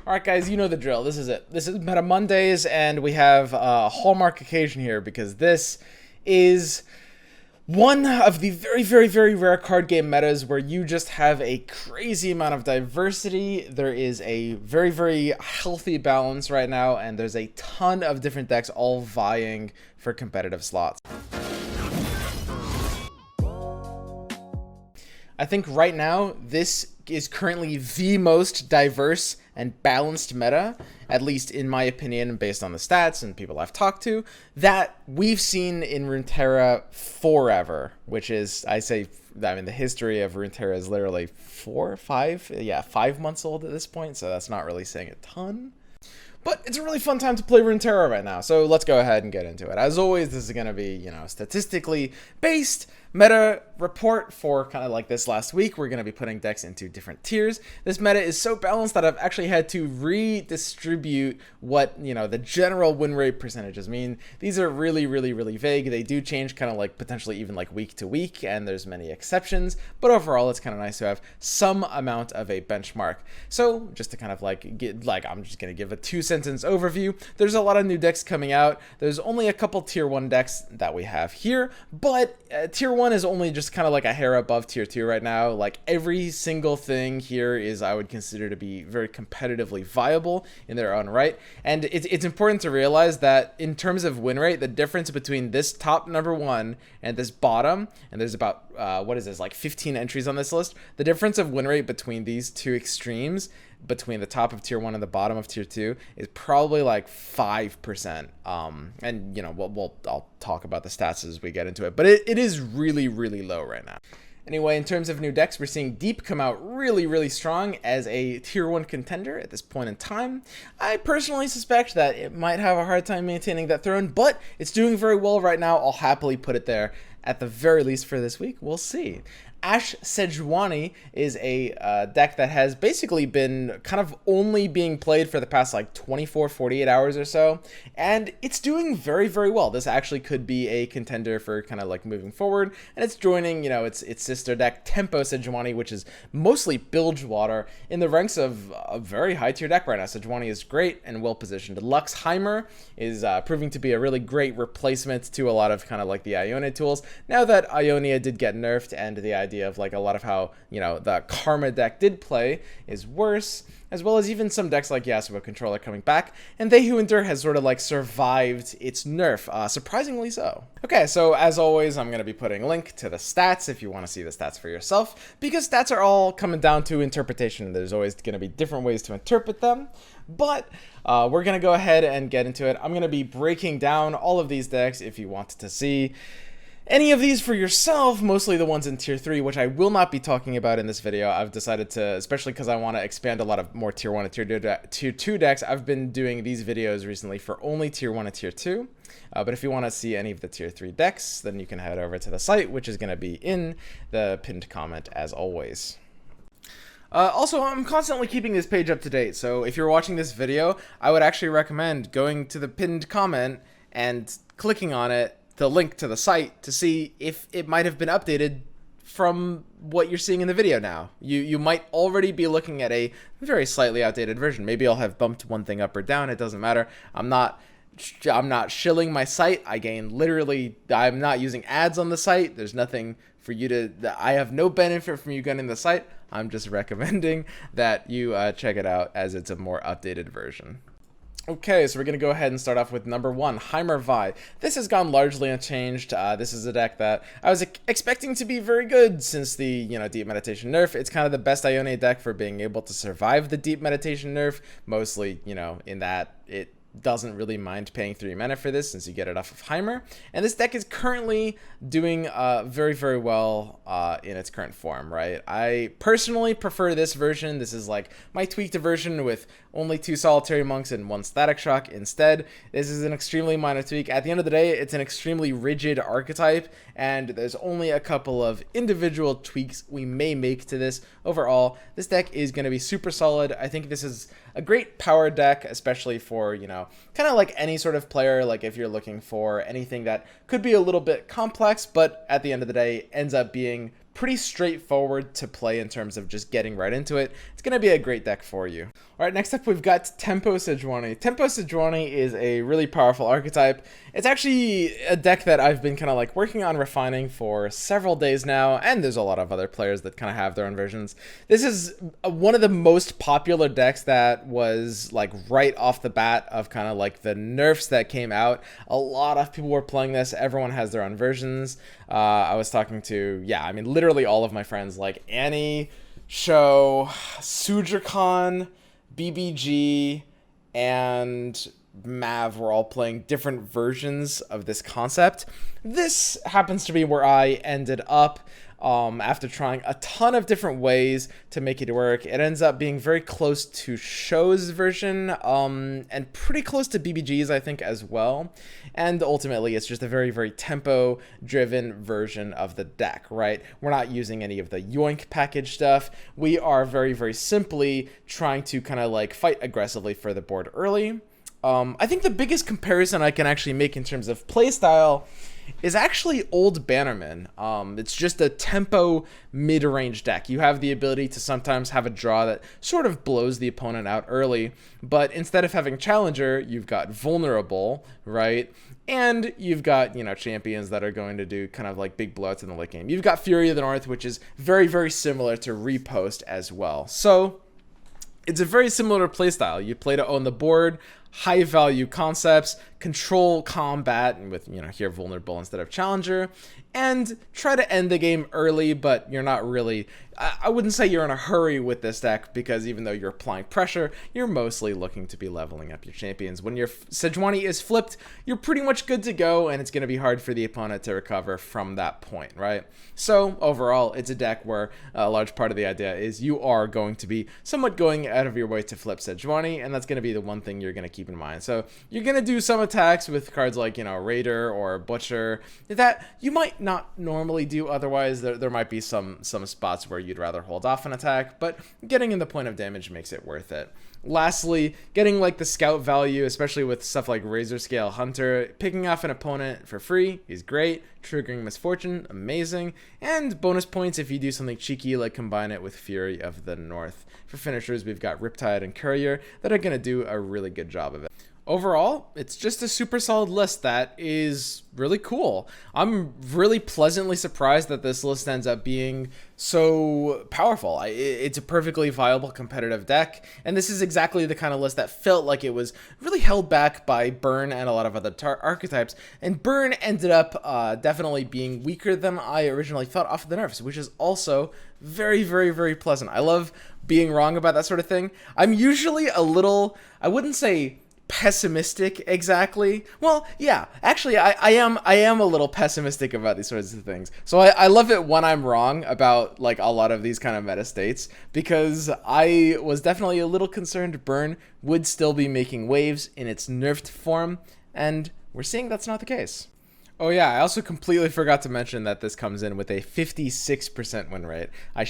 Alright guys, you know the drill. This is it. This is Meta Mondays, and we have a hallmark occasion here because this is one of the very rare card game metas where you just have a crazy amount of diversity. There is a very healthy balance right now, and there's a ton of different decks all vying for competitive slots. I think right now, this is currently the most diverse and balanced meta, at least in my opinion, based on the stats and people I've talked to, that we've seen in Runeterra forever, which is, the history of Runeterra is literally 5 months old at this point, so that's not really saying a ton. But it's a really fun time to play Runeterra right now, so let's go ahead and get into it. As always, this is going to be, statistically based meta report for kind of like this last week. We're going to be putting decks into different tiers. This meta is so balanced that I've actually had to redistribute what, the general win rate percentages mean. These are really vague. They do change kind of like potentially even like week to week, and there's many exceptions, but overall it's kind of nice to have some amount of a benchmark. So just to kind of I'm just going to give a 2-sentence overview. There's a lot of new decks coming out. There's only a couple tier 1 decks that we have here, but tier 1 is only just kind of like a hair above tier 2 right now. Like every single thing here is, I would consider to be very competitively viable in their own right. And it's important to realize that in terms of win rate, the difference between this top number 1 and this bottom, and there's about, like 15 entries on this list, the difference of win rate between these two extremes, between the top of tier 1 and the bottom of tier 2, is probably like 5%. And I'll talk about the stats as we get into it, but it is really low right now. Anyway, in terms of new decks, we're seeing Deep come out really strong as a tier 1 contender at this point in time. I personally suspect that it might have a hard time maintaining that throne, but it's doing very well right now. I'll happily put it there at the very least for this week. We'll see. Ash Sejuani is a deck that has basically been kind of only being played for the past like 48 hours or so, and it's doing very well. This actually could be a contender for kind of like moving forward, and it's joining, its sister deck Tempo Sejuani, which is mostly Bilgewater, in the ranks of a very high tier deck right now. Sejuani is great and well positioned. Luxheimer is proving to be a really great replacement to a lot of kind of like the Ionia tools, now that Ionia did get nerfed, and the idea of like a lot of how the Karma deck did play is worse, as well as even some decks like Yasuo Controller coming back, and They Who Endure has sort of like survived its nerf, surprisingly so. Okay, so as always, I'm going to be putting a link to the stats if you want to see the stats for yourself, because stats are all coming down to interpretation. There's always going to be different ways to interpret them, but we're going to go ahead and get into it. I'm going to be breaking down all of these decks if you wanted to see any of these for yourself, mostly the ones in tier 3, which I will not be talking about in this video. I've decided to, especially because I want to expand a lot of more tier 1 and tier 2 decks, I've been doing these videos recently for only tier 1 and tier 2. But if you want to see any of the tier 3 decks, then you can head over to the site, which is going to be in the pinned comment as always. Also, I'm constantly keeping this page up to date, so if you're watching this video, I would actually recommend going to the pinned comment and clicking on it, the link to the site, to see if it might have been updated from what you're seeing in the video now. You might already be looking at a very slightly outdated version. Maybe I'll have bumped one thing up or down. It doesn't matter. I'm not shilling my site. I'm not using ads on the site. There's nothing for you to, I have no benefit from you going to the site. I'm just recommending that you check it out, as it's a more updated version. Okay, so we're going to go ahead and start off with number 1, Heimer Vi. This has gone largely unchanged. This is a deck that I was expecting to be very good since the, Deep Meditation nerf. It's kind of the best Ionia deck for being able to survive the Deep Meditation nerf, mostly, in that it doesn't really mind paying 3 mana for this since you get it off of Heimer. And this deck is currently doing very well in its current form, right? I personally prefer this version. This is like my tweaked version with only 2 Solitary Monks and 1 Static Shock instead. This is an extremely minor tweak. At the end of the day, it's an extremely rigid archetype, and there's only a couple of individual tweaks we may make to this. Overall, this deck is going to be super solid. I think this is a great power deck, especially for, kind of like any sort of player, like if you're looking for anything that could be a little bit complex, but at the end of the day ends up being pretty straightforward to play in terms of just getting right into it. It's going to be a great deck for you. All right, next up we've got Tempo Sejuani. Tempo Sejuani is a really powerful archetype. It's actually a deck that I've been kind of like working on refining for several days now, and there's a lot of other players that kind of have their own versions. This is one of the most popular decks that was like right off the bat of kind of like the nerfs that came out. A lot of people were playing this. Everyone has their own versions. I was talking to, yeah, I mean, literally all of my friends like Annie, Show, Sujircon, BBG, and Mav were all playing different versions of this concept. This happens to be where I ended up after trying a ton of different ways to make it work. It ends up being very close to Show's version and pretty close to BBG's, I think, as well. And ultimately, it's just a very, very tempo-driven version of the deck, right? We're not using any of the yoink package stuff. We are very, very simply trying to kind of like fight aggressively for the board early. I think the biggest comparison I can actually make in terms of playstyle is actually old Bannerman. It's just a tempo mid-range deck. You have the ability to sometimes have a draw that sort of blows the opponent out early, but instead of having Challenger, you've got Vulnerable, right? And you've got, you know, champions that are going to do kind of like big blowouts in the late game. You've got Fury of the North, which is very, very similar to Repost as well. So it's a very similar playstyle. You play to own the board, high value concepts, control combat, and with, you know, here Vulnerable instead of Challenger, and try to end the game early, but you're not really, I wouldn't say you're in a hurry with this deck, because even though you're applying pressure, you're mostly looking to be leveling up your champions. When your Sejuani is flipped, you're pretty much good to go, and it's going to be hard for the opponent to recover from that point, right? So overall, it's a deck where a large part of the idea is you are going to be somewhat going out of your way to flip Sejuani, and that's going to be the one thing you're going to keep in mind. So you're going to do some attacks with cards like, you know, Raider or Butcher that you might not normally do otherwise. There might be some spots where you'd rather hold off an attack, but getting in the point of damage makes it worth it. Lastly, getting like the scout value, especially with stuff like Razor Scale Hunter, picking off an opponent for free is great. Triggering Misfortune, amazing. And bonus points if you do something cheeky like combine it with Fury of the North. For finishers, we've got Riptide and Courier that are going to do a really good job of it. Overall, it's just a super solid list that is really cool. I'm really pleasantly surprised that this list ends up being so powerful. It's a perfectly viable competitive deck, and this is exactly the kind of list that felt like it was really held back by Burn and a lot of other archetypes, and Burn ended up definitely being weaker than I originally thought off of the nerfs, which is also very, very, very pleasant. I love being wrong about that sort of thing. I'm usually a little, I wouldn't say pessimistic exactly. Well, yeah, actually I am a little pessimistic about these sorts of things. So I love it when I'm wrong about like a lot of these kind of meta states, because I was definitely a little concerned Burn would still be making waves in its nerfed form, and we're seeing that's not the case. Oh yeah, I also completely forgot to mention that this comes in with a 56% win rate. I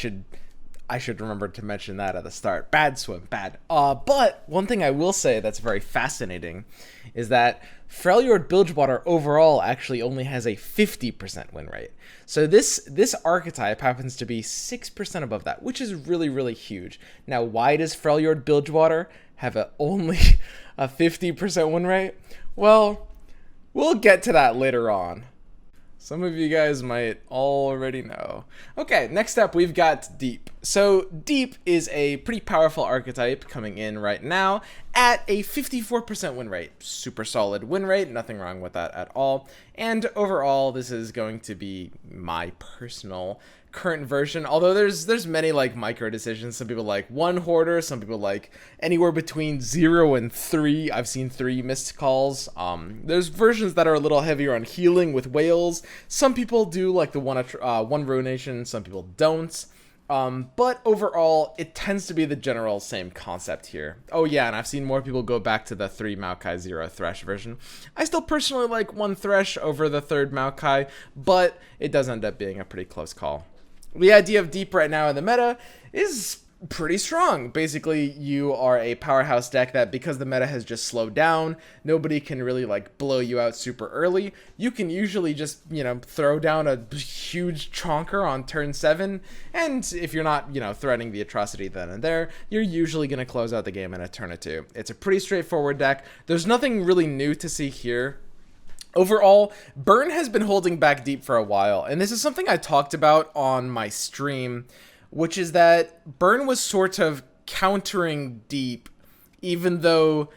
should remember to mention that at the start. Bad swim, bad. But one thing I will say that's very fascinating is that Freljord Bilgewater overall actually only has a 50% win rate. So this archetype happens to be 6% above that, which is really, really huge. Now, why does Freljord Bilgewater have only a 50% win rate? Well, we'll get to that later on. Some of you guys might already know. Okay, next up we've got Deep. So Deep is a pretty powerful archetype coming in right now at a 54% win rate. Super solid win rate, nothing wrong with that at all. And overall, this is going to be my personal current version, although there's many like micro decisions. Some people like 1 Hoarder, some people like anywhere between 0 and 3. I've seen 3 missed calls. There's versions that are a little heavier on healing with whales. Some people do like the one Ruination, some people don't. But overall, it tends to be the general same concept here. Oh yeah, and I've seen more people go back to the 3 Maokai 0 Thresh version. I still personally like 1 Thresh over the 3rd Maokai, but it does end up being a pretty close call. The idea of Deep right now in the meta is pretty strong. Basically, you are a powerhouse deck that, because the meta has just slowed down, nobody can really like blow you out super early. You can usually just, you know, throw down a huge chonker on turn 7, and if you're not, you know, threatening the atrocity then and there, you're usually going to close out the game in a turn or two. It's a pretty straightforward deck. There's nothing really new to see here. Overall, Burn has been holding back Deep for a while, and this is something I talked about on my stream, which is that Burn was sort of countering Deep, even though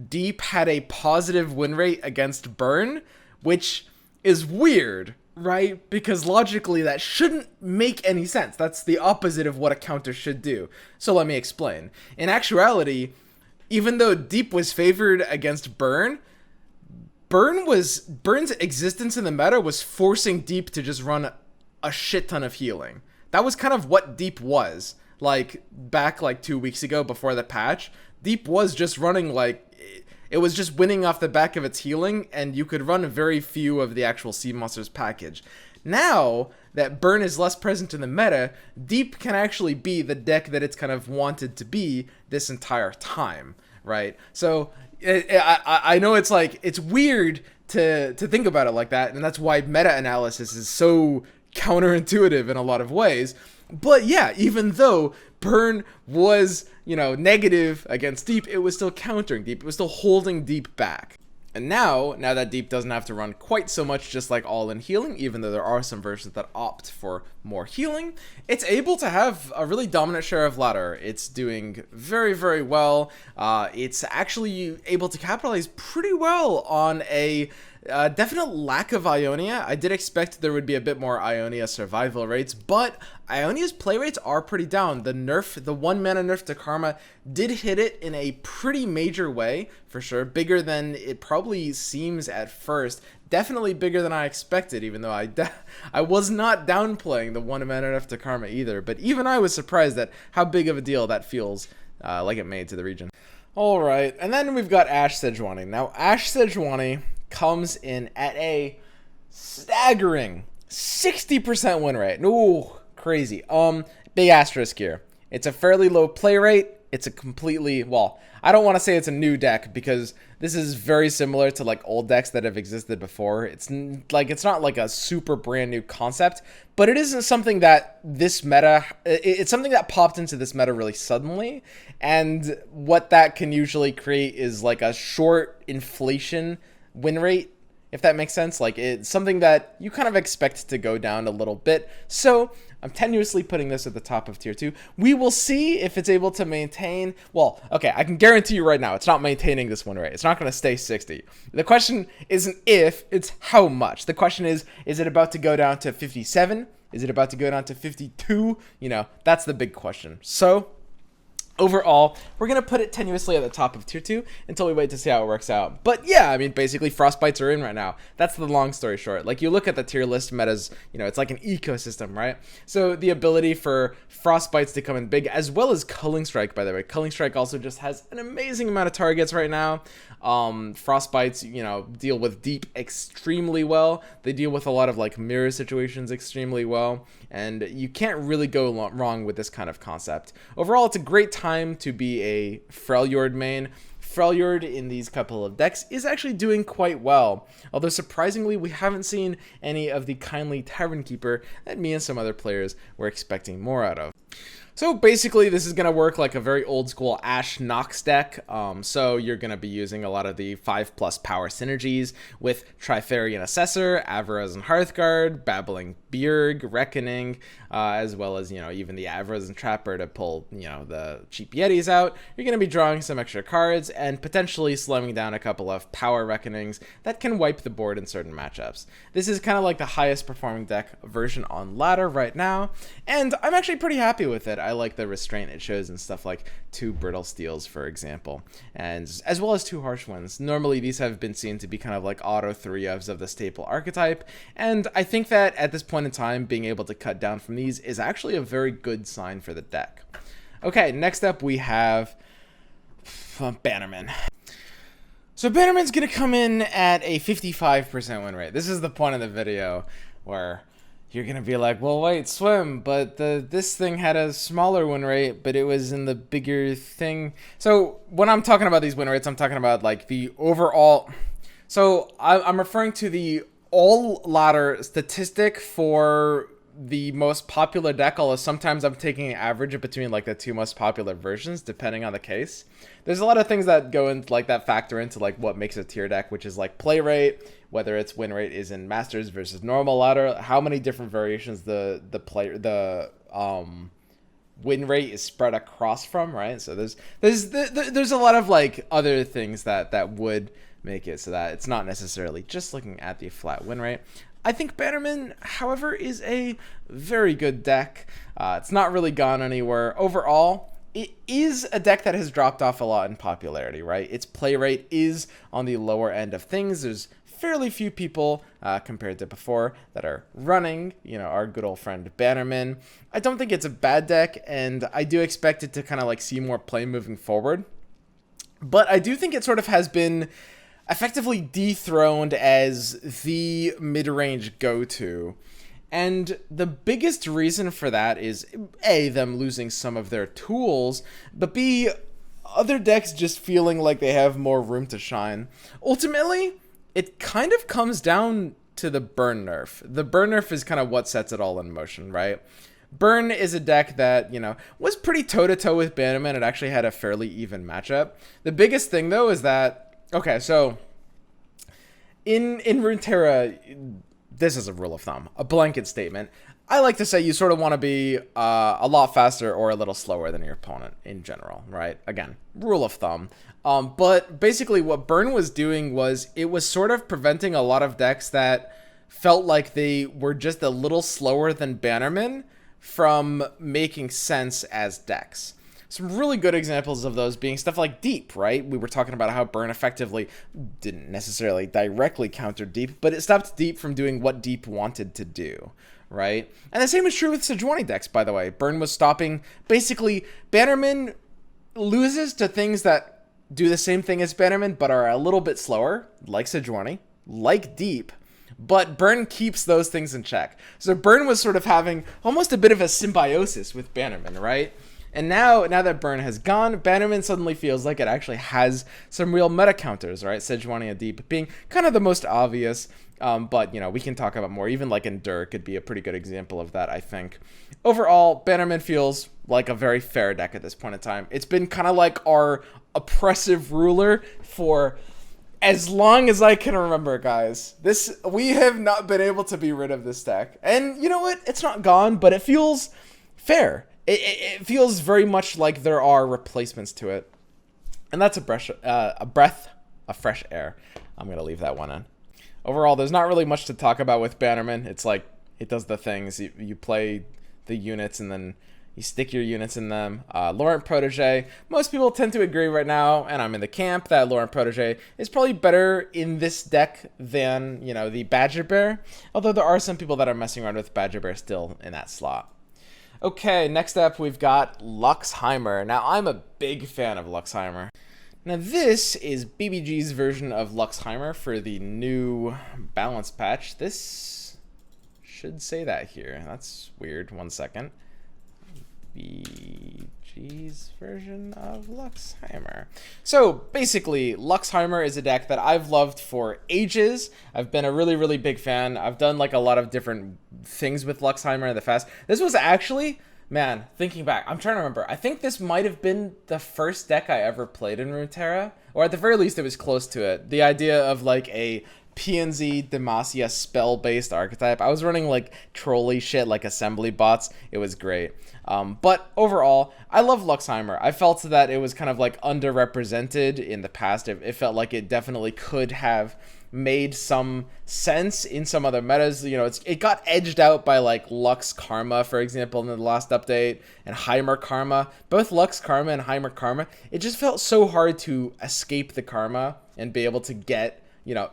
Deep had a positive win rate against Burn, which is weird, right? Because logically that shouldn't make any sense. That's the opposite of what a counter should do. So let me explain. In actuality, even though Deep was favored against Burn, Burn's existence in the meta was forcing Deep to just run a shit ton of healing. That was kind of what Deep was. Like, back like 2 weeks ago before the patch, Deep was just running like, it was just winning off the back of its healing, and you could run very few of the actual Sea Monsters package. Now that Burn is less present in the meta, Deep can actually be the deck that it's kind of wanted to be this entire time, right? So I know it's like, it's weird to think about it like that, and that's why meta-analysis is so counterintuitive in a lot of ways. But yeah, even though Burn was, you know, negative against Deep, it was still countering Deep. It was still holding Deep back. And now that Deep doesn't have to run quite so much just like all-in healing, even though there are some versions that opt for more healing, it's able to have a really dominant share of ladder. It's doing very, very well. It's actually able to capitalize pretty well on a definite lack of Ionia. I did expect there would be a bit more Ionia survival rates, but Ionia's play rates are pretty down. The 1 mana nerf to Karma did hit it in a pretty major way, for sure. Bigger than it probably seems at first. Definitely bigger than I expected, even though I was not downplaying the 1 mana nerf to Karma either. But even I was surprised at how big of a deal that feels like it made to the region. Alright, and then we've got Ashe Sejuani. Now, Ashe Sejuani comes in at a staggering 60% win rate. Ooh, crazy. Big asterisk here. It's a fairly low play rate. It's a completely, well, I don't want to say it's a new deck, because this is very similar to like old decks that have existed before. It's not like a super brand new concept, but it isn't something that this meta, it's something that popped into this meta really suddenly, and what that can usually create is like a short inflation win rate, if that makes sense. Like, it's something that you kind of expect to go down a little bit. So I'm tenuously putting this at the top of tier 2. We will see if it's able to maintain. Well, okay, I can guarantee you right now it's not maintaining this win rate. It's not going to stay 60. The question isn't if, it's how much. The question is it about to go down to 57? Is it about to go down to 52? You know, that's the big question. So overall, we're going to put it tenuously at the top of tier 2 until we wait to see how it works out. But yeah, I mean, basically Frostbites are in right now. That's the long story short. Like, you look at the tier list metas, you know, it's like an ecosystem, right? So the ability for Frostbites to come in big, as well as Culling Strike, by the way. Culling Strike also just has an amazing amount of targets right now. Frostbites, you know, deal with Deep extremely well. They deal with a lot of like mirror situations extremely well, and you can't really go wrong with this kind of concept. Overall, it's a great time to be a Freljord main. Freljord in these couple of decks is actually doing quite well, although surprisingly we haven't seen any of the Kindly Tavern Keeper that me and some other players were expecting more out of. So basically, this is going to work like a very old school Ashe Nox deck. So you're going to be using a lot of the 5+ power synergies with Trifarian Assessor, Avarazan Hearthguard, Babbling Bjerg, Reckoning, as well as, you know, even the Avarazan Trapper to pull, you know, the cheap Yetis out. You're going to be drawing some extra cards and potentially slowing down a couple of power Reckonings that can wipe the board in certain matchups. This is kind of like the highest performing deck version on ladder right now, and I'm actually pretty happy with it. I like the restraint it shows and stuff like 2 Brittle Steels, for example, and as well as 2 Harsh Winds. Normally these have been seen to be kind of like auto 3-ofs of the staple archetype, and I think that at this point in time, being able to cut down from these is actually a very good sign for the deck. Okay, next up we have Bannerman. So Bannerman's gonna come in at a 55% win rate. This is the point of the video where you're gonna be like, well, wait, swim, but this thing had a smaller win rate, but it was in the bigger thing. So when I'm talking about these win rates, I'm talking about like the overall. So I'm referring to the all ladder statistic for the most popular deck, although sometimes I'm taking an average between like the two most popular versions, depending on the case. There's a lot of things that go into like that factor into like what makes a tier deck, which is like play rate, whether its win rate is in Masters versus normal ladder, how many different variations the win rate is spread across from, right? So there's a lot of like other things that would make it so that it's not necessarily just looking at the flat win rate. I think Bannerman, however, is a very good deck. It's not really gone anywhere. Overall, it is a deck that has dropped off a lot in popularity, right? Its play rate is on the lower end of things. There's fairly few people compared to before that are running, our good old friend Bannerman. I don't think it's a bad deck, and I do expect it to kind of like see more play moving forward. But I do think it sort of has been effectively dethroned as the mid-range go-to. And the biggest reason for that is A, them losing some of their tools, but B, other decks just feeling like they have more room to shine. Ultimately, it kind of comes down to the burn nerf. The burn nerf is kind of what sets it all in motion, right? Burn is a deck that, was pretty toe-to-toe with Bannerman. It actually had a fairly even matchup. The biggest thing, though, is that okay, so in Runeterra, this is a rule of thumb, a blanket statement. I like to say you sort of want to be a lot faster or a little slower than your opponent in general, right? Again, rule of thumb. But basically what Burn was doing was it was sort of preventing a lot of decks that felt like they were just a little slower than Bannerman from making sense as decks. Some really good examples of those being stuff like Deep, right? We were talking about how Burn effectively didn't necessarily directly counter Deep, but it stopped Deep from doing what Deep wanted to do, right? And the same is true with Sejuani decks, by the way. Burn was stopping, basically, Bannerman loses to things that do the same thing as Bannerman, but are a little bit slower, like Sejuani, like Deep, but Burn keeps those things in check. So Burn was sort of having almost a bit of a symbiosis with Bannerman, right? And now that Burn has gone, Bannerman suddenly feels like it actually has some real meta counters, right? Sejuani and Deep being kind of the most obvious, but, we can talk about more. Even like Endure could be a pretty good example of that, I think. Overall, Bannerman feels like a very fair deck at this point in time. It's been kind of like our oppressive ruler for as long as I can remember, guys. We have not been able to be rid of this deck. And you know what? It's not gone, but it feels fair. It feels very much like there are replacements to it. And that's a breath of fresh air. I'm going to leave that one in. Overall, there's not really much to talk about with Bannerman. It's like, it does the things. You play the units and then you stick your units in them. LoR and Protege. Most people tend to agree right now, and I'm in the camp, that LoR and Protege is probably better in this deck than, the Badger Bear. Although there are some people that are messing around with Badger Bear still in that slot. Okay, next up we've got Luxheimer. Now, I'm a big fan of Luxheimer. Now, this is BBG's version of Luxheimer for the new balance patch. This should say that here. That's weird. One second. BBG's version of Luxheimer. So, basically, Luxheimer is a deck that I've loved for ages. I've been a really, really big fan. I've done, like, a lot of different things with Luxheimer in the past. This was actually, man, thinking back, I'm trying to remember. I think this might have been the first deck I ever played in Runeterra, or at the very least, it was close to it. The idea of, like, a PNZ Demacia spell-based archetype. I was running, like, trolley shit, like assembly bots. It was great. But overall, I love Luxheimer. I felt that it was kind of like underrepresented in the past. It felt like it definitely could have made some sense in some other metas. It got edged out by like Lux Karma, for example, in the last update, and Heimer Karma. Both Lux Karma and Heimer Karma, it just felt so hard to escape the Karma and be able to get,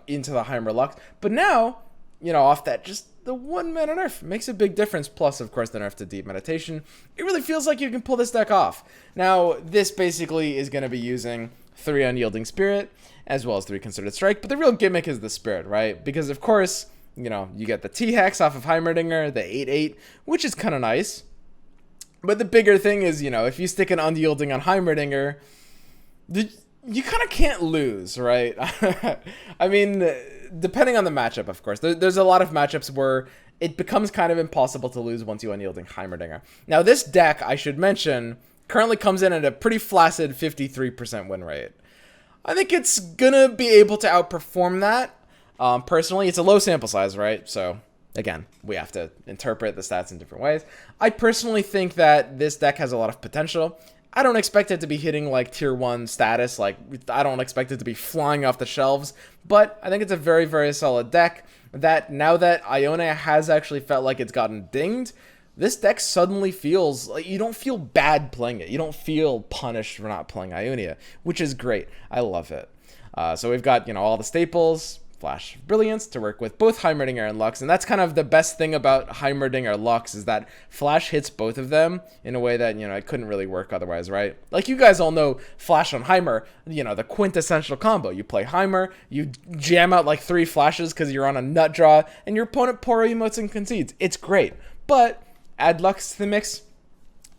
into the Heimer Lux. But now, off that, just the 1 mana nerf makes a big difference. Plus, of course, the nerf to Deep Meditation. It really feels like you can pull this deck off. Now, this basically is going to be using 3 Unyielding Spirit, as well as 3 Concerted Strike. But the real gimmick is the Spirit, right? Because, of course, You know, you get the T-Hex off of Heimerdinger, the 8/8, which is kind of nice. But the bigger thing is, you know, if you stick an Unyielding on Heimerdinger, you kind of can't lose, right? I mean, depending on the matchup, of course. There's a lot of matchups where it becomes kind of impossible to lose once you Unyielding Heimerdinger. Now, this deck, I should mention, currently comes in at a pretty flaccid 53% win rate. I think it's gonna be able to outperform that. Personally, it's a low sample size, right? So, again, we have to interpret the stats in different ways. I personally think that this deck has a lot of potential. I don't expect it to be hitting like tier 1 status, like I don't expect it to be flying off the shelves, but I think it's a very, very solid deck that now that Ionia has actually felt like it's gotten dinged, this deck suddenly feels like you don't feel bad playing it. You don't feel punished for not playing Ionia, which is great. I love it. So we've got, you know, all the staples, Flash of Brilliance to work with both Heimerdinger and Lux, and that's kind of the best thing about Heimerdinger Lux is that Flash hits both of them in a way that, you know, it couldn't really work otherwise, right? Like you guys all know Flash on Heimer, you know, the quintessential combo. You play Heimer, you jam out like 3 flashes because you're on a nut draw, and your opponent Poro emotes and concedes. It's great, but add Lux to the mix,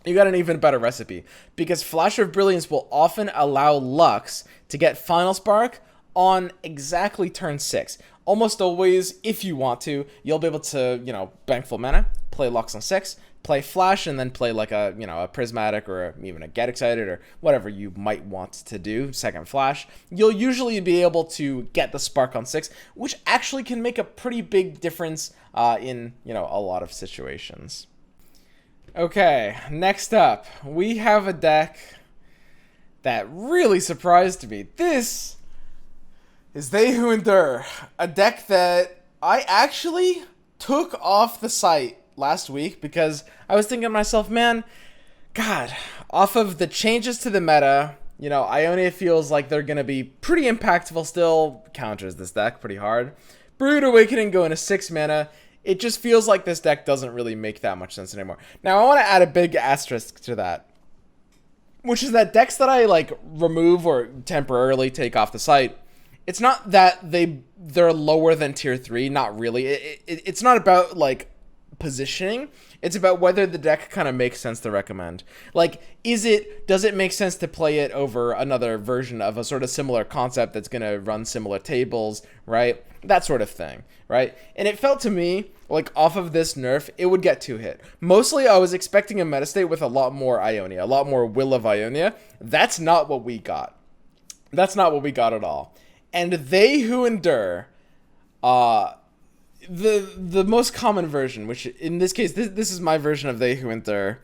you got an even better recipe, because Flash of Brilliance will often allow Lux to get Final Spark on exactly turn 6. Almost always, if you want to, you'll be able to, you know, bank full mana, play Lux on 6, play Flash, and then play like a, you know, a Prismatic or even a Get Excited or whatever you might want to do, second Flash. You'll usually be able to get the Spark on 6, which actually can make a pretty big difference in, you know, a lot of situations. Okay, next up, we have a deck that really surprised me. This is They Who Endure, a deck that I actually took off the site last week because I was thinking to myself, man, God, off of the changes to the meta, you know, Ionia feels like they're going to be pretty impactful still, counters this deck pretty hard. Brood Awakening going to 6 mana, it just feels like this deck doesn't really make that much sense anymore. Now, I want to add a big asterisk to that, which is that decks that I, like, remove or temporarily take off the site, it's not that they're lower than tier 3, not really. It's not about, like, positioning. It's about whether the deck kind of makes sense to recommend. Like, does it make sense to play it over another version of a sort of similar concept that's going to run similar tables, right? That sort of thing, right? And it felt to me like off of this nerf, it would get 2-hit. Mostly I was expecting a metastate with a lot more Ionia, a lot more Will of Ionia. That's not what we got. That's not what we got at all. And They Who Endure, the most common version, which in this case, this is my version of They Who Endure,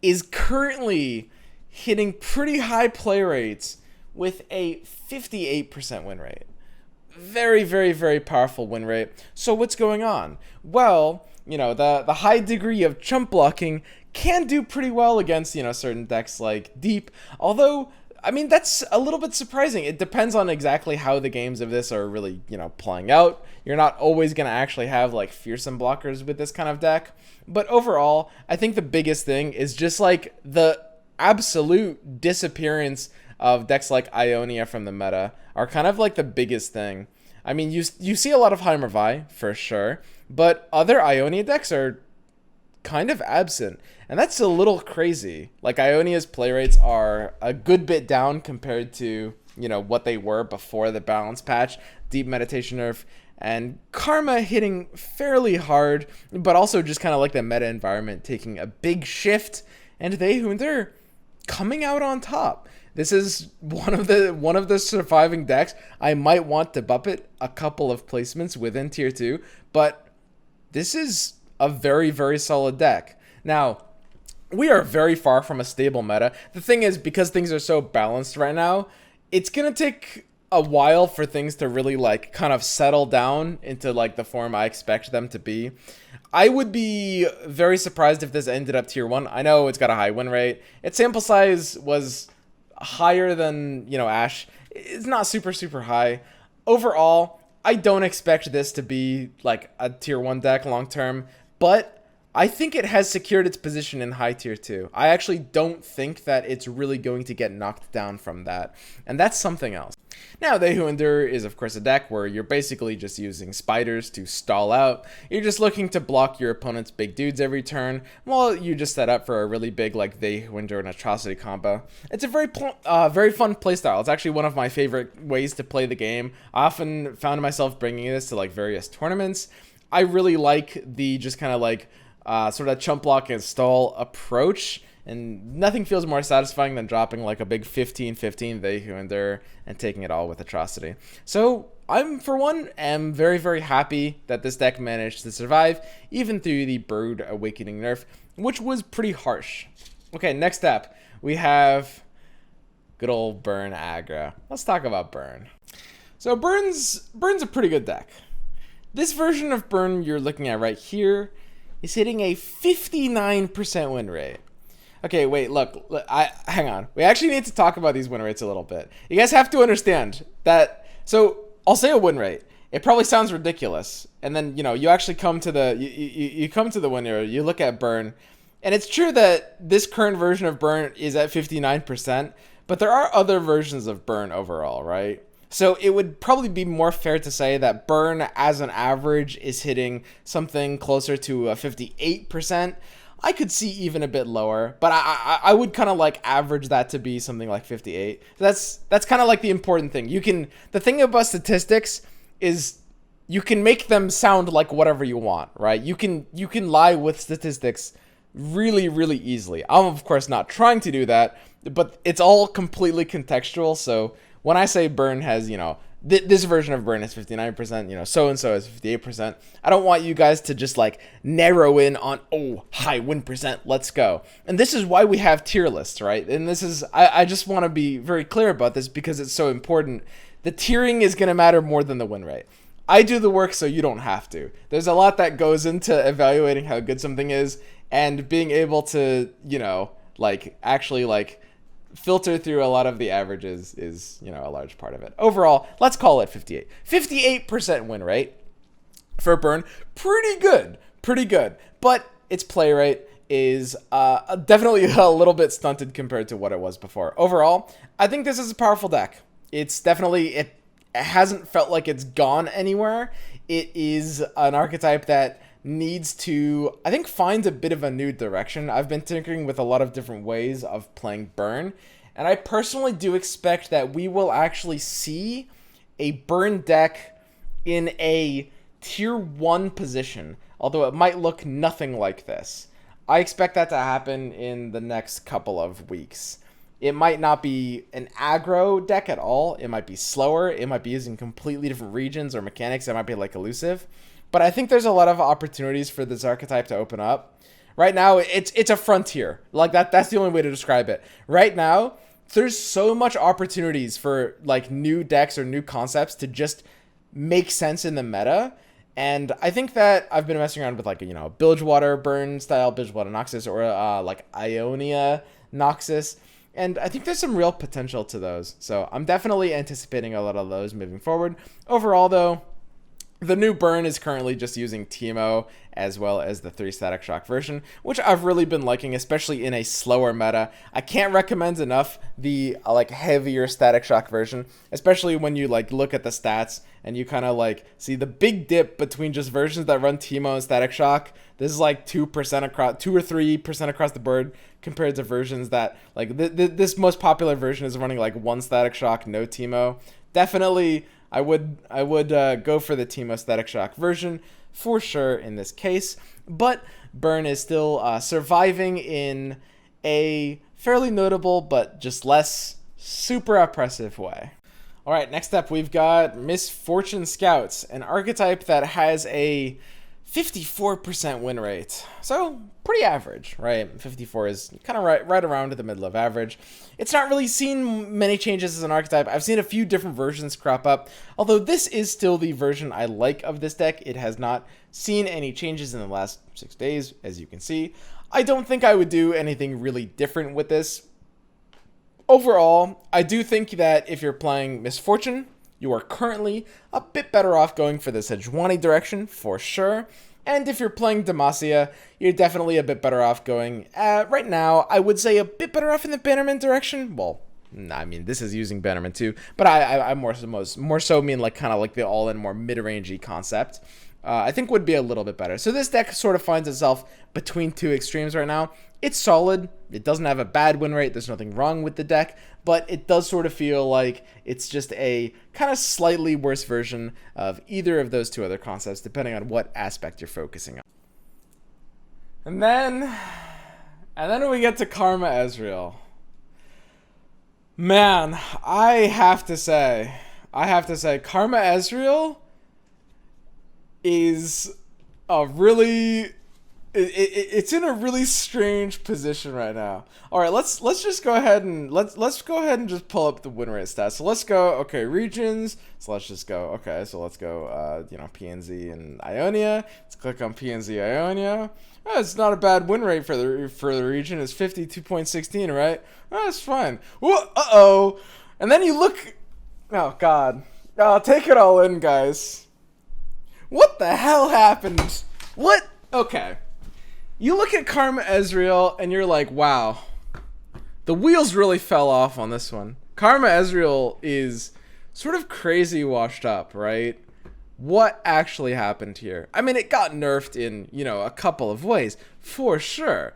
is currently hitting pretty high play rates with a 58% win rate. Very, very, very powerful win rate. So what's going on? Well, you know, the high degree of chump blocking can do pretty well against, you know, certain decks like Deep, although I mean, that's a little bit surprising. It depends on exactly how the games of this are really, you know, playing out. You're not always going to actually have, like, fearsome blockers with this kind of deck. But overall, I think the biggest thing is just, like, the absolute disappearance of decks like Ionia from the meta are kind of, like, the biggest thing. I mean, you see a lot of Heimer Vi, for sure, but other Ionia decks are kind of absent, and that's a little crazy. Like, Ionia's play rates are a good bit down compared to, you know, what they were before the balance patch, Deep Meditation nerf, and Karma hitting fairly hard, but also just kind of like the meta environment taking a big shift, and They Who Endure coming out on top. This is one of the surviving decks. I might want to bump it a couple of placements within tier 2, but this is a very, very solid deck. Now, we are very far from a stable meta. The thing is, because things are so balanced right now, it's gonna take a while for things to really, like, kind of settle down into, like, the form I expect them to be. I would be very surprised if this ended up tier 1. I know it's got a high win rate. Its sample size was higher than, you know, Ashe. It's not super, super high. Overall, I don't expect this to be, like, a tier 1 deck long term, but I think it has secured its position in high tier 2. I actually don't think that it's really going to get knocked down from that, and that's something else. Now, They Who Endure is, of course, a deck where you're basically just using spiders to stall out. You're just looking to block your opponent's big dudes every turn, while you just set up for a really big, like, They Who Endure and Atrocity combo. It's a very fun playstyle. It's actually one of my favorite ways to play the game. I often found myself bringing this to, like, various tournaments. I really like the just kind of, like, sort of chump block and stall approach, and nothing feels more satisfying than dropping like a big 15-15 They Who Endure and taking it all with Atrocity. So I'm, for one, am very, very happy that this deck managed to survive even through the Brood Awakening nerf, which was pretty harsh. Okay, next up we have good old Burn aggro. Let's talk about Burn. So Burn's a pretty good deck. This version of Burn you're looking at right here is hitting a 59% win rate. Okay, wait, look, hang on. We actually need to talk about these win rates a little bit. You guys have to understand that, so I'll say a win rate. It probably sounds ridiculous. And then, you know, you actually come to the, you come to the win rate, you look at Burn, and it's true that this current version of Burn is at 59%, but there are other versions of Burn overall, right? So it would probably be more fair to say that Burn as an average is hitting something closer to a 58%. I could see even a bit lower, but I would kind of like average that to be something like 58. That's kind of like the important thing. The thing about statistics is you can make them sound like whatever you want, right? You can lie with statistics really, really easily. I'm of course not trying to do that, but it's all completely contextual. So when I say Burn has, you know, this version of Burn is 59%, you know, so-and-so is 58%, I don't want you guys to just, like, narrow in on, oh, high win percent, let's go. And this is why we have tier lists, right? And this is, I just want to be very clear about this because it's so important. The tiering is going to matter more than the win rate. I do the work so you don't have to. There's a lot that goes into evaluating how good something is, and being able to, you know, like, actually, like, filter through a lot of the averages is, you know, a large part of it. Overall, let's call it 58. 58% win rate for Burn. Pretty good. But its play rate is definitely a little bit stunted compared to what it was before. Overall, I think this is a powerful deck. It's definitely, it hasn't felt like it's gone anywhere. It is an archetype that needs to, I think, find a bit of a new direction. I've been tinkering with a lot of different ways of playing Burn, and I personally do expect that we will actually see a Burn deck in a tier 1 position, although it might look nothing like this. I expect that to happen in the next couple of weeks. It might not be an aggro deck at all. It might be slower. It might be using completely different regions or mechanics that might be like elusive. But I think there's a lot of opportunities for this archetype to open up. Right now, it's a frontier. Like that's the only way to describe it. Right now, there's so much opportunities for like new decks or new concepts to just make sense in the meta. And I think that I've been messing around with like, you know, Bilgewater Burn style, Bilgewater Noxus, or like Ionia Noxus. And I think there's some real potential to those. So I'm definitely anticipating a lot of those moving forward. Overall, though, the new Burn is currently just using Teemo as well as the 3 Static Shock version, which I've really been liking, especially in a slower meta. I can't recommend enough the like heavier Static Shock version, especially when you like look at the stats and you kind of like see the big dip between just versions that run Teemo and Static Shock. This is like 2% across, 2 or 3% across the board compared to versions that like this most popular version is running like 1 Static Shock, no Teemo. Definitely, I would go for the Teemo Static Shock version for sure in this case, but Burn is still surviving in a fairly notable but just less super oppressive way. All right, next up we've got Misfortune Scouts, an archetype that has a 54% win rate. So pretty average, right? 54 is kind of right around the middle of average. It's not really seen many changes as an archetype. I've seen a few different versions crop up, although this is still the version I like of this deck. It has not seen any changes in the last 6 days, as you can see. I don't think I would do anything really different with this. Overall, I do think that if you're playing Misfortune, you are currently a bit better off going for the Sejuani direction, for sure. And if you're playing Demacia, you're definitely a bit better off going, right now, I would say a bit better off in the Bannerman direction. Well, I mean, this is using Bannerman too, but I more so mean like kind of like the all-in more mid-rangey concept. I think would be a little bit better. So this deck sort of finds itself between two extremes right now. It's solid. It doesn't have a bad win rate. There's nothing wrong with the deck, but it does sort of feel like it's just a kind of slightly worse version of either of those two other concepts, depending on what aspect you're focusing on. And then we get to Karma Ezreal. Man, I have to say, Karma Ezreal is a really, it's in a really strange position right now. All right, let's just go ahead and let's go ahead and just pull up the win rate stats. So let's go. Okay, regions. So let's just go. Okay, so let's go. PNZ and Ionia. Let's click on PNZ Ionia. Oh, it's not a bad win rate for the region. It's 52.16, right? Oh, that's fine. Uh-oh. And then you look. Oh God. Oh, take it all in, guys. What the hell happened? What? Okay. You look at Karma Ezreal and you're like, wow. The wheels really fell off on this one. Karma Ezreal is sort of crazy washed up, right? What actually happened here? I mean, it got nerfed in, a couple of ways, for sure.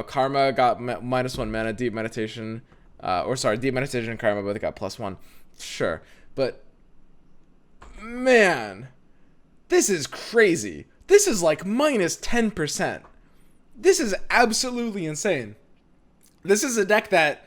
Karma got -1 mana, Deep Meditation, Deep Meditation and Karma both got +1. Sure. But, man, this is crazy. This is like -10%. This is absolutely insane. This is a deck that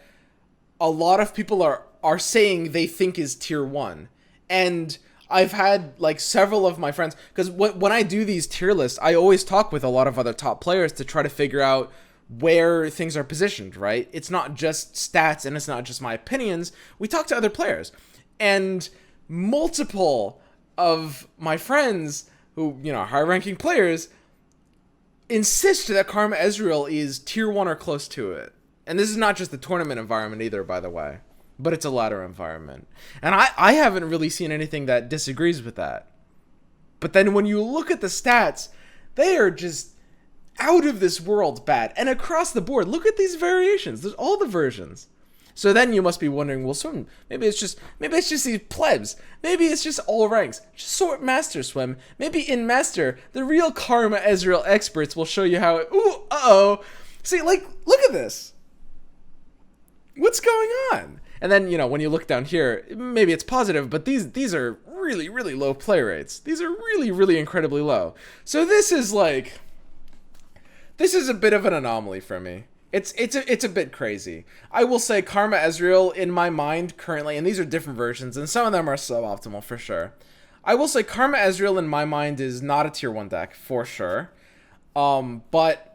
a lot of people are saying they think is tier 1. And I've had like several of my friends, because when I do these tier lists, I always talk with a lot of other top players to try to figure out where things are positioned, right? It's not just stats and it's not just my opinions. We talk to other players. And multiple of my friends who, high-ranking players, insist that Karma Ezreal is tier 1 or close to it. And this is not just the tournament environment either, by the way, but it's a ladder environment. And I haven't really seen anything that disagrees with that. But then when you look at the stats, they are just out of this world bad. And across the board, look at these variations. There's all the versions. So then you must be wondering, well, maybe it's just these plebs. Maybe it's just all ranks. Just sort Master Swim. Maybe in Master, the real Karma Ezreal experts will show you how it... Ooh, uh-oh. See, like, look at this. What's going on? And then, when you look down here, maybe it's positive, but these are really, really low play rates. These are really, really incredibly low. So this is a bit of an anomaly for me. It's a bit crazy. I will say Karma Ezreal in my mind currently, and these are different versions, and some of them are suboptimal for sure. I will say Karma Ezreal in my mind is not a tier 1 deck for sure. But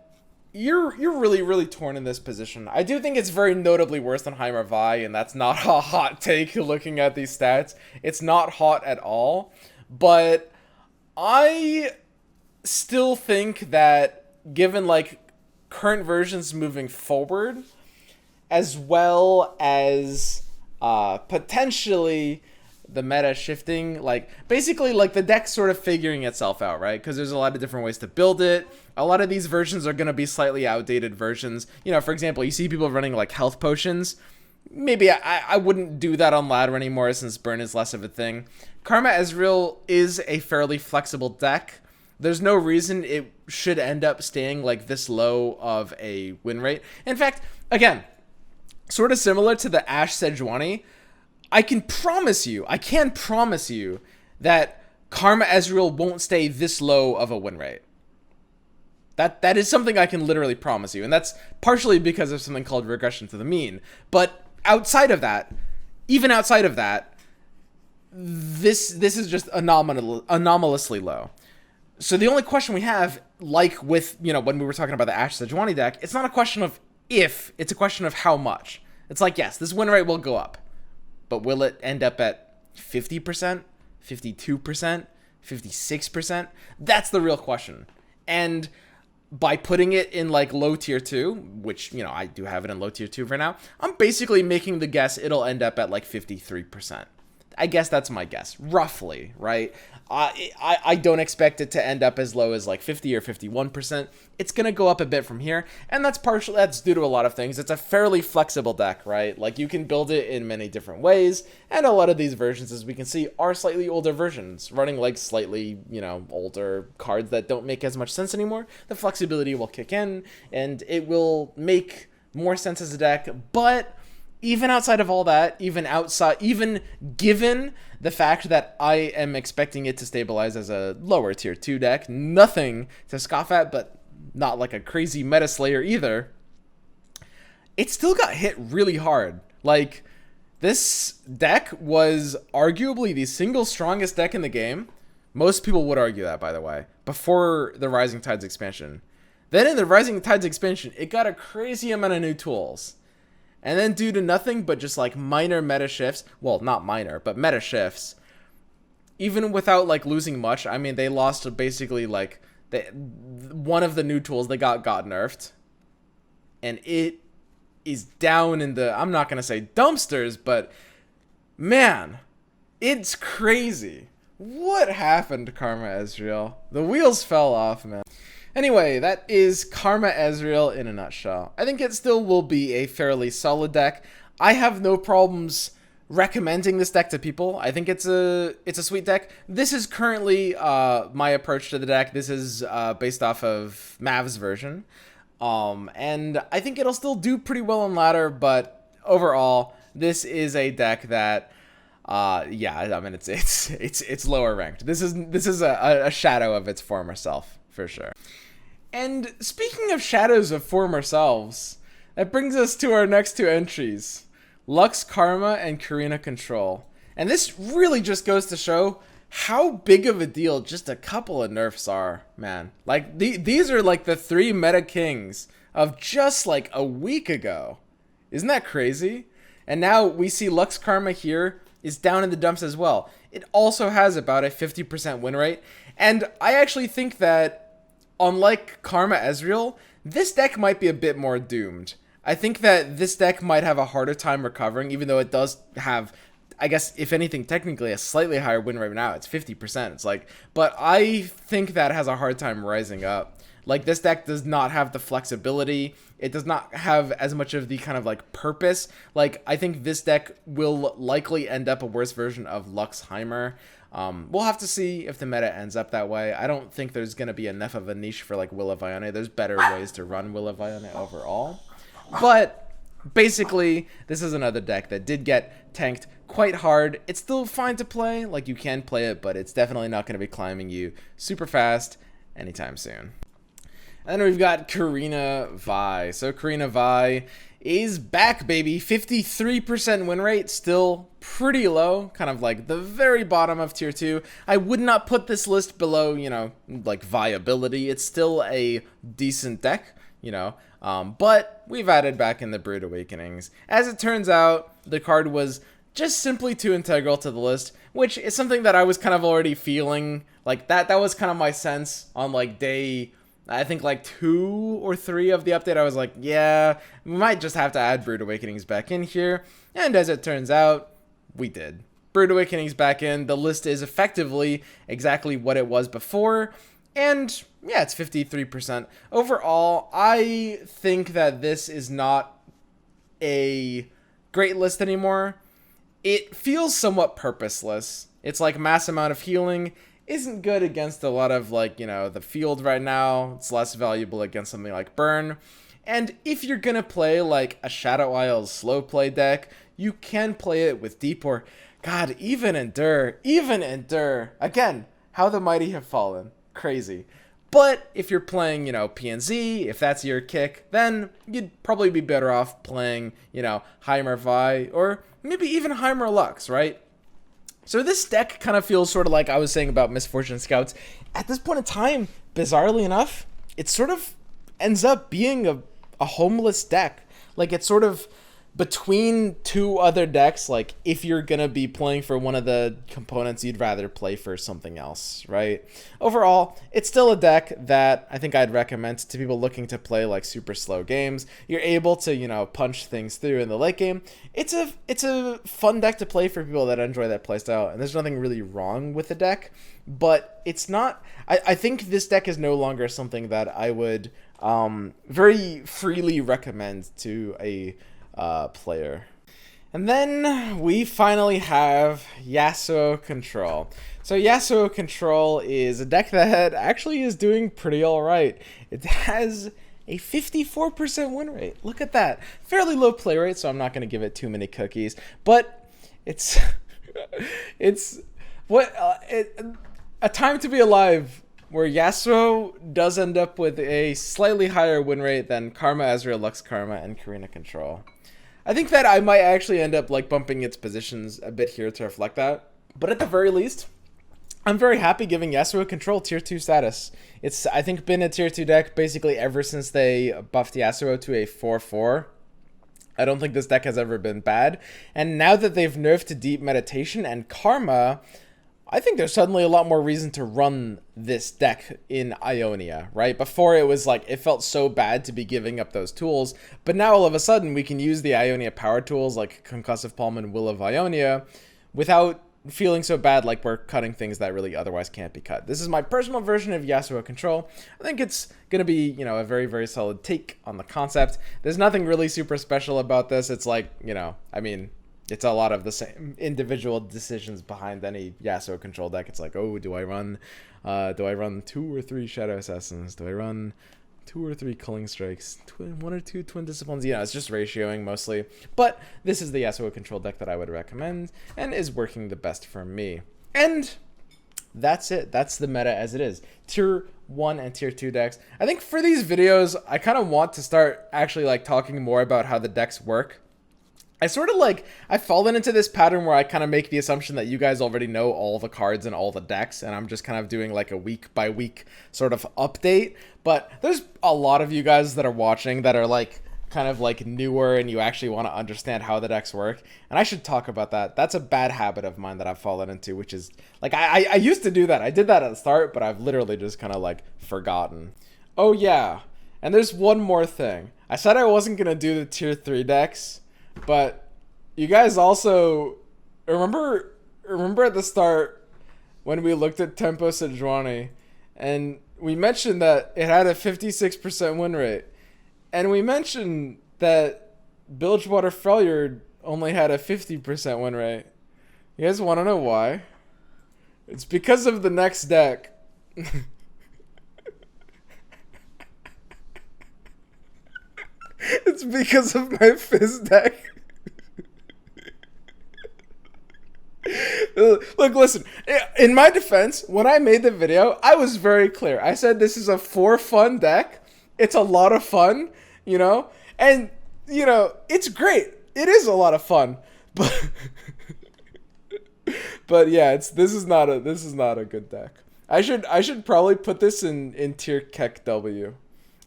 you're really, really torn in this position. I do think it's very notably worse than Heimer Vi, and that's not a hot take looking at these stats. It's not hot at all. But I still think that given current versions moving forward, as well as potentially the meta shifting, basically the deck sort of figuring itself out, right? Because there's a lot of different ways to build it. A lot of these versions are going to be slightly outdated versions. For example, you see people running health potions. Maybe I wouldn't do that on ladder anymore since burn is less of a thing. Karma Ezreal is a fairly flexible deck. There's no reason it should end up staying this low of a win rate. In fact, again, sort of similar to the Ashe Sejuani, I can promise you that Karma Ezreal won't stay this low of a win rate. That is something I can literally promise you, and that's partially because of something called regression to the mean. But outside of that, even outside of that, this is just anomalously low. So the only question we have, with, when we were talking about the Ashe Sejuani deck, it's not a question of if, it's a question of how much. It's yes, this win rate will go up, but will it end up at 50%, 52%, 56%? That's the real question. And by putting it in low tier 2, which, I do have it in low tier 2 for now, I'm basically making the guess it'll end up at 53%. I guess that's my guess, roughly, right? I don't expect it to end up as low as like 50 or 51%. It's going to go up a bit from here, and that's due to a lot of things. It's a fairly flexible deck, right? Like, you can build it in many different ways, and a lot of these versions, as we can see, are slightly older versions, running like slightly, older cards that don't make as much sense anymore. The flexibility will kick in, and it will make more sense as a deck, but even outside of all that, even given the fact that I am expecting it to stabilize as a lower tier 2 deck, nothing to scoff at, but not like a crazy meta slayer either, it still got hit really hard. Like, this deck was arguably the single strongest deck in the game. Most people would argue that, by the way, before the Rising Tides expansion. Then in the Rising Tides expansion, it got a crazy amount of new tools. And then due to nothing but just like minor meta shifts, well, not minor, but meta shifts, even without like losing much, I mean, they lost basically like one of the new tools they got nerfed. And it is down in the, I'm not going to say dumpsters, but man, it's crazy. What happened to Karma Ezreal? The wheels fell off, man. Anyway, that is Karma Ezreal in a nutshell. I think it still will be a fairly solid deck. I have no problems recommending this deck to people. I think it's a sweet deck. This is currently my approach to the deck. This is based off of Mav's version. And I think it'll still do pretty well on ladder, but overall, this is a deck that yeah, I mean, it's lower ranked. This is a shadow of its former self, for sure. And speaking of shadows of former selves, that brings us to our next two entries, Lux Karma and Karina Control. And this really just goes to show how big of a deal just a couple of nerfs are, man. Like, these are like the three meta kings of just like a week ago. Isn't that crazy? And now we see Lux Karma here is down in the dumps as well. It also has about a 50% win rate. And I actually think that, unlike Karma Ezreal, this deck might be a bit more doomed. I think that this deck might have a harder time recovering, even though it does have, I guess, if anything, technically a slightly higher win rate now. It's 50%. It's like, but I think that has a hard time rising up. Like, this deck does not have the flexibility. It does not have as much of the kind of like purpose. Like, I think this deck will likely end up a worse version of Luxheimer. We'll have to see if the meta ends up that way. I don't think there's going to be enough of a niche for like Will of Ione. There's better ways to run Will of Ione overall. But basically, this is another deck that did get tanked quite hard. It's still fine to play. Like, you can play it, but it's definitely not going to be climbing you super fast anytime soon. And then we've got Karina Vi. So Karina Vi is back, baby. 53% win rate, still pretty low, kind of like the very bottom of tier 2. I would not put this list below, like viability. It's still a decent deck, but we've added back in the Brood Awakenings. As it turns out, the card was just simply too integral to the list, which is something that I was kind of already feeling. Like, that was kind of my sense on like day, I think like 2 or 3 of the update. I was like, yeah, we might just have to add Brood Awakenings back in here. And as it turns out, we did. Brood Awakenings back in. The list is effectively exactly what it was before. And yeah, it's 53%. Overall, I think that this is not a great list anymore. It feels somewhat purposeless. It's like mass amount of healing isn't good against a lot of like, the field right now. It's less valuable against something like Burn. And if you're gonna play like a Shadow Isles slow play deck, you can play it with Deep or, God, even Endure. Again, how the mighty have fallen. Crazy. But if you're playing, PNZ, if that's your kick, then you'd probably be better off playing, Heimer Vi, or maybe even Heimer Lux, right? So this deck kind of feels sort of like I was saying about Misfortune Scouts. At this point in time, bizarrely enough, it sort of ends up being a homeless deck. Like, it sort of between two other decks, like if you're gonna be playing for one of the components, you'd rather play for something else, right? Overall, it's still a deck that I think I'd recommend to people looking to play like super slow games. You're able to, you know, punch things through in the late game. It's a fun deck to play for people that enjoy that playstyle, and there's nothing really wrong with the deck, but it's not. I think this deck is no longer something that I would very freely recommend to a player. And then we finally have Yasuo Control. So Yasuo Control is a deck that actually is doing pretty alright. It has a 54% win rate. Look at that. Fairly low play rate, so I'm not going to give it too many cookies. But it's a time to be alive where Yasuo does end up with a slightly higher win rate than Karma, Ezreal, Lux Karma, and Karina Control. I think that I might actually end up like bumping its positions a bit here to reflect that. But at the very least, I'm very happy giving Yasuo Control tier 2 status. It's, I think, been a tier 2 deck basically ever since they buffed Yasuo to a 4/4. I don't think this deck has ever been bad. And now that they've nerfed Deep Meditation and Karma, I think there's suddenly a lot more reason to run this deck in Ionia, right? Before it was like, it felt so bad to be giving up those tools, but now all of a sudden we can use the Ionia power tools like Concussive Palm and Will of Ionia without feeling so bad like we're cutting things that really otherwise can't be cut. This is my personal version of Yasuo Control. I think it's going to be, you know, a very, very solid take on the concept. There's nothing really super special about this. It's like, you know, I mean, it's a lot of the same individual decisions behind any Yasuo Control deck. It's like, oh, do I run 2 or 3 Shadow Assassins? Do I run 2 or 3 Culling Strikes? 1 or 2 Twin Disciplines? You know, it's just ratioing mostly. But this is the Yasuo Control deck that I would recommend and is working the best for me. And that's it. That's the meta as it is. Tier 1 and Tier 2 decks. I think for these videos, I kind of want to start actually like talking more about how the decks work. I sort of like, I've fallen into this pattern where I kind of make the assumption that you guys already know all the cards and all the decks, and I'm just kind of doing like a week by week sort of update. But there's a lot of you guys that are watching that are like kind of like newer and you actually want to understand how the decks work, and I should talk about that. That's a bad habit of mine that I've fallen into, which is like, I used to do that. I did that at the start, but I've literally just kind of like forgotten. Oh yeah, and there's one more thing. I said I wasn't going to do the Tier 3 decks, but you guys also remember at the start when we looked at Tempo Sejuani and we mentioned that it had a 56% win rate, and we mentioned that Bilgewater Freljord only had a 50% win rate. You guys want to know why? It's because of the next deck. It's because of my Fizz deck. Look, listen, in my defense, when I made the video, I was very clear. I said this is a for fun deck. It's a lot of fun, you know? And, you know, it's great. It is a lot of fun. But yeah, this is not a good deck. I should probably put this in tier Keck W.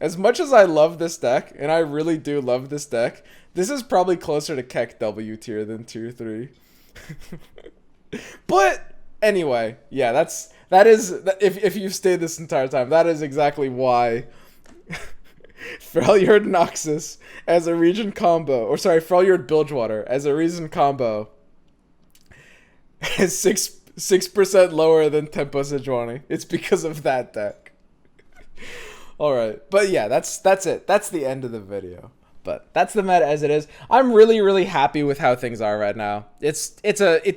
As much as I love this deck, and I really do love this deck, this is probably closer to Keck W tier than tier 3. But anyway, yeah, that is if you've stayed this entire time, that is exactly why Freljord Noxus as a region combo, or sorry, Freljord Bilgewater as a region combo is 6% lower than Tempo Sejuani. It's because of that deck. All right, but yeah, that's it. That's the end of the video. But that's the meta as it is. I'm really, really happy with how things are right now. It's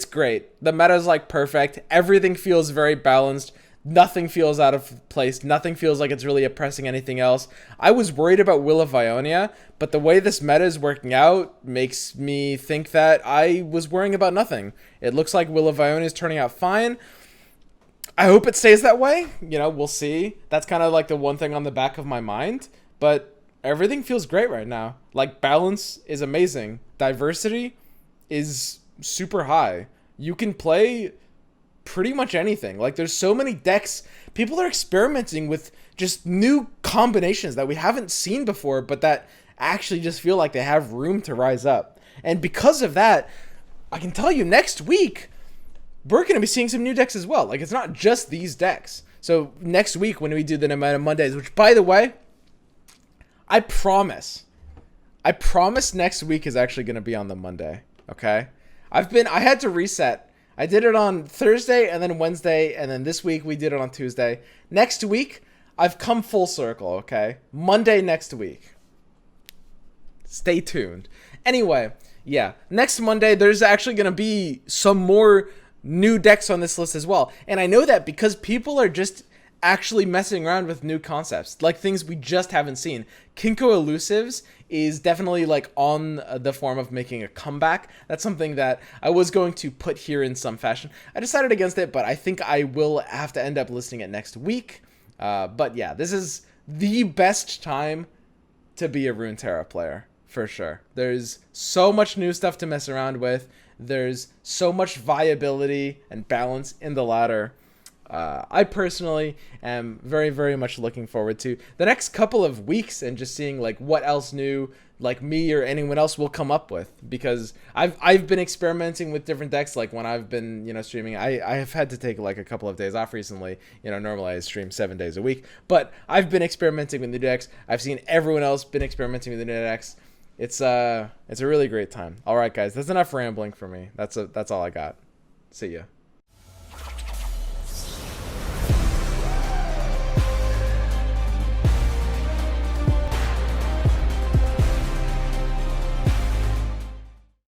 great. The meta is like perfect. Everything feels very balanced. Nothing feels out of place. Nothing feels like it's really oppressing anything else. I was worried about Will of Ionia, but the way this meta is working out makes me think that I was worrying about nothing. It looks like Will of Ionia is turning out fine. I hope it stays that way. You know, we'll see. That's kind of like the one thing on the back of my mind. But everything feels great right now. Like, balance is amazing. Diversity is super high. You can play pretty much anything. Like, there's so many decks. People are experimenting with just new combinations that we haven't seen before, but that actually just feel like they have room to rise up. And because of that, I can tell you next week, we're going to be seeing some new decks as well. Like, it's not just these decks. So next week when we do the No Meta Mondays, which, by the way, I promise next week is actually going to be on the Monday, okay? I had to reset. I did it on Thursday and then Wednesday, and then this week we did it on Tuesday. Next week, I've come full circle, okay? Monday next week. Stay tuned. Anyway, yeah, next Monday there's actually going to be some more new decks on this list as well. And I know that because people are just actually messing around with new concepts, like things we just haven't seen. Kinko Elusives is definitely like on the form of making a comeback. That's something that I was going to put here in some fashion. I decided against it, but I think I will have to end up listing it next week. But yeah, this is the best time to be a Runeterra player, for sure. There's so much new stuff to mess around with. There's so much viability and balance in the ladder. I personally am very, very much looking forward to the next couple of weeks and just seeing like what else new, like me or anyone else will come up with, because I've been experimenting with different decks. Like when I've been, streaming, I have had to take like a couple of days off recently. Normally I stream 7 days a week, but I've been experimenting with new decks. I've seen everyone else been experimenting with the new decks. It's a really great time. All right, guys, that's enough rambling for me. That's all I got. See ya.